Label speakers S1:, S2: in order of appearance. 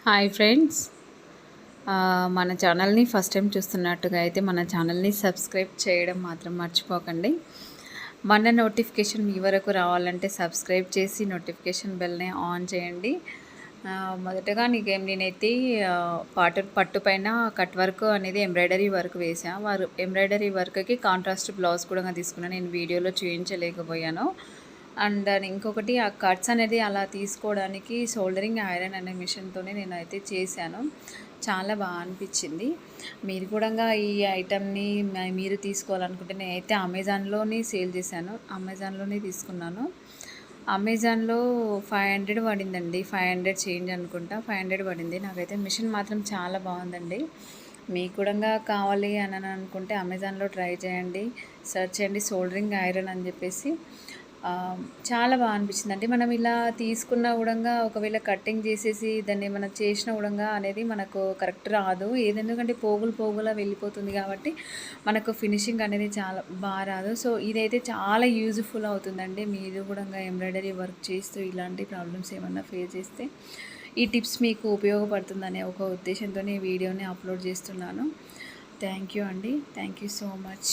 S1: Hi friends. మన ఛానల్ని first time చూస్తున్నట్టుగా అయితే మన ఛానల్ని సబ్స్క్రైబ్ చేయడం మాత్రం మర్చిపోకండి. మన నోటిఫికేషన్ మీ వరకు రావాలంటే సబ్స్క్రైబ్ చేసి నోటిఫికేషన్ బెల్ని ఆన్ చేయండి. మొదటగా నేనైతే పట్టు పైన కట్ వర్క్ అనేది ఎంబ్రాయిడరీ వర్క్ వేసా. ఎంబ్రాయిడరీ వర్క్కి కాంట్రాస్ట్ బ్లౌజ్ కూడా తీసుకున్నాను. నేను వీడియోలో చూపించలేకపోయాను. అండ్ ఇంకొకటి ఆ కట్స్ అనేది అలా తీసుకోవడానికి సోల్డరింగ్ ఐరన్ అనే మిషన్తోనే నేనైతే చేశాను. చాలా బాగా అనిపించింది. మీరు కూడా ఈ ఐటెంని మీరు తీసుకోవాలనుకుంటే నేనైతే అమెజాన్లోనే సేల్ చేశాను. అమెజాన్లోనే తీసుకున్నాను. అమెజాన్లో 500 పడిందండి. 500 చేంజ్ అనుకుంటా, 500 పడింది. నాకైతే మిషన్ మాత్రం చాలా బాగుందండి. మీకు కూడా కావాలి అని అనుకుంటే అమెజాన్లో ట్రై చేయండి. సెర్చ్ చేయండి సోల్డరింగ్ ఐరన్ అని చెప్పేసి. చాలా బాగా అనిపించిందండి. మనం ఇలా తీసుకున్న కూడా ఒకవేళ కటింగ్ చేసేసి దాన్ని ఏమైనా చేసిన కూడా అనేది మనకు కరెక్ట్ రాదు. ఎందుకంటే పోగులా వెళ్ళిపోతుంది కాబట్టి మనకు ఫినిషింగ్ అనేది చాలా బాగా రాదు. సో ఇదైతే చాలా యూజ్ఫుల్ అవుతుందండి. మీరు కూడా ఎంబ్రాయిడరీ వర్క్ చేస్తూ ఇలాంటి ప్రాబ్లమ్స్ ఏమన్నా ఫేస్ చేస్తే ఈ టిప్స్ మీకు ఉపయోగపడుతుందనే ఒక ఉద్దేశంతో ఈ వీడియోని అప్లోడ్ చేస్తున్నాను. థ్యాంక్ యూ అండి. Thank you so much.